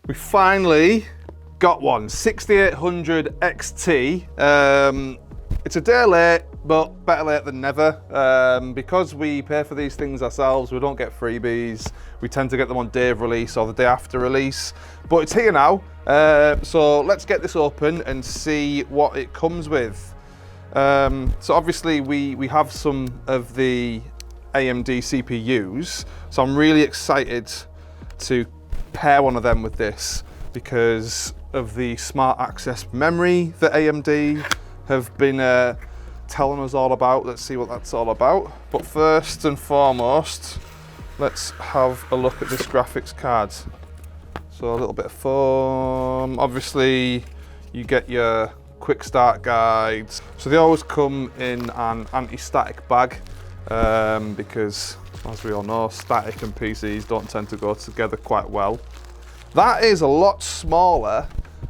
We finally got one, 6800 XT. It's a day late, but better late than never. Because we pay for these things ourselves, we don't get freebies. We tend to get them on day of release or the day after release. But it's here now, so let's get this open and see what it comes with. So obviously we have some of the AMD CPUs, so I'm really excited to pair one of them with this because of the smart access memory that AMD have been telling us all about. Let's see what that's all about. But first and foremost, let's have a look at this graphics card. So a little bit of foam. Obviously, you get your quick start guides. So they always come in an anti-static bag because, as we all know, static and PCs don't tend to go together quite well. That is a lot smaller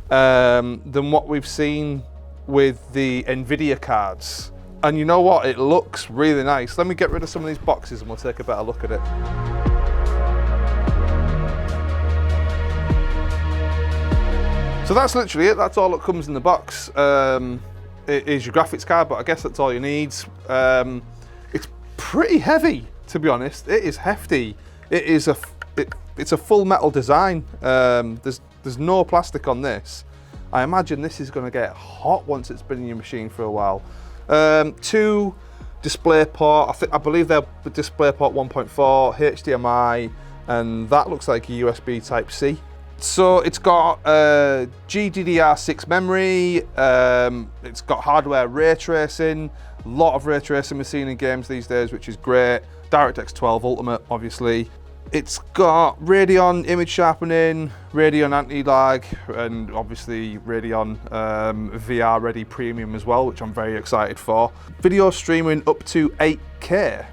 than what we've seen with the NVIDIA cards. And you know what? It looks really nice. Let me get rid of some of these boxes and we'll take a better look at it. So that's literally it. That's all that comes in the box. It is your graphics card, but I guess that's all you need. It's pretty heavy, to be honest. It is hefty. It's a full metal design. There's no plastic on this. I imagine this is going to get hot once it's been in your machine for a while. 2 DisplayPort. I believe they're DisplayPort 1.4, HDMI, and that looks like a USB Type-C. So it's got GDDR6 memory, it's got hardware ray tracing, a lot of ray tracing we're seeing in games these days, which is great. DirectX 12 Ultimate, obviously. It's got Radeon image sharpening, Radeon anti-lag, and obviously Radeon VR Ready Premium as well, which I'm very excited for. Video streaming up to 8K.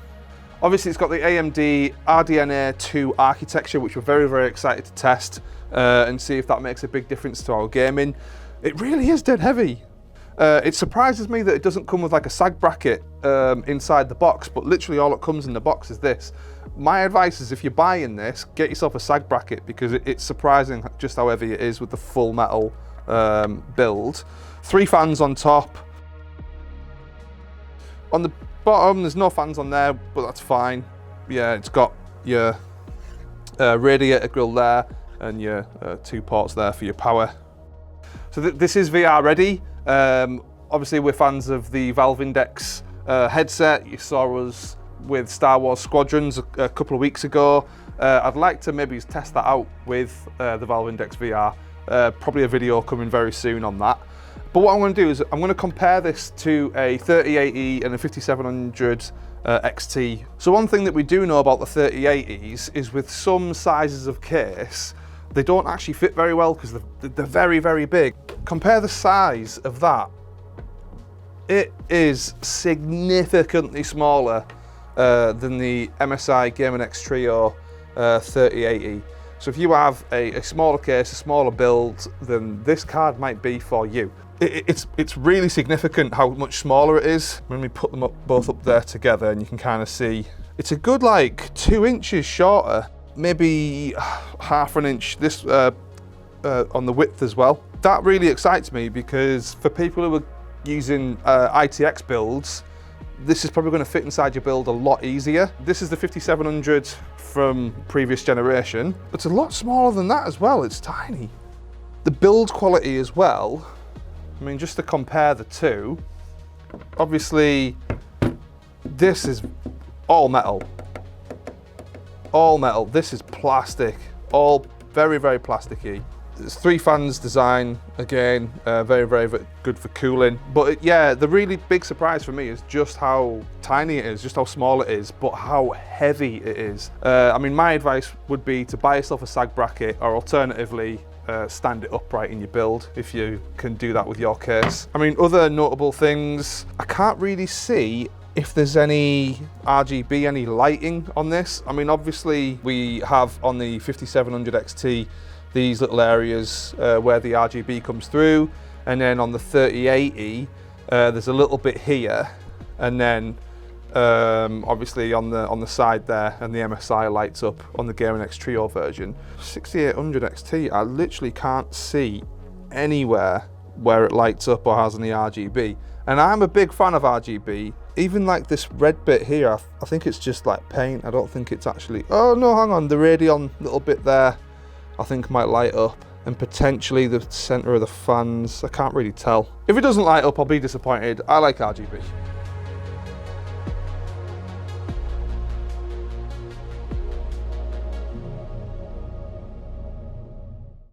Obviously it's got the AMD RDNA 2 architecture, which we're very, very excited to test and see if that makes a big difference to our gaming. It really is dead heavy. It surprises me that it doesn't come with like a sag bracket inside the box, but literally all that comes in the box is this. My advice is if you're buying this, get yourself a sag bracket because it's surprising just how heavy it is with the full metal build. 3 fans on top. On the bottom, there's no fans on there, but that's fine. Yeah, it's got your radiator grill there and your 2 ports there for your power. So this is VR ready. Obviously we're fans of the Valve Index headset. You saw us with Star Wars Squadrons a couple of weeks ago. I'd like to maybe test that out with the Valve Index VR. Probably a video coming very soon on that. But what I'm going to do is I'm going to compare this to a 3080 and a 5700 XT. So one thing that we do know about the 3080s is with some sizes of case, they don't actually fit very well because they're very, very big. Compare the size of that. It is significantly smaller than the MSI Gaming X Trio 3080. So if you have a smaller case, a smaller build, then this card might be for you. It's really significant how much smaller it is when we put them both up there together, and you can kind of see it's a good like 2 inches shorter, maybe half an inch this on the width as well. That really excites me because for people who are using ITX builds, this is probably going to fit inside your build a lot easier. This is the 5700 from previous generation. It's a lot smaller than that as well. It's tiny. The build quality as well, I mean, just to compare the two, obviously this is all metal. All metal. This is plastic. All very, very plasticky. It's 3 fans design, again, very, very good for cooling. But yeah, the really big surprise for me is just how tiny it is, just how small it is, but how heavy it is. I mean, my advice would be to buy yourself a sag bracket, or alternatively, stand it upright in your build if you can do that with your case. I mean, other notable things, I can't really see if there's any RGB, any lighting on this. I mean, obviously we have on the 5700 XT these little areas where the RGB comes through, and then on the 3080 there's a little bit here, and then obviously on the side there, and the MSI lights up on the Gaming X Trio version. 6800 XT, I literally can't see anywhere where it lights up or has any RGB. And I'm a big fan of RGB. Even like this red bit here, I think it's just like paint. I don't think it's actually, oh no, hang on, the Radeon little bit there, I think might light up. And potentially the center of the fans, I can't really tell. If it doesn't light up, I'll be disappointed. I like RGB.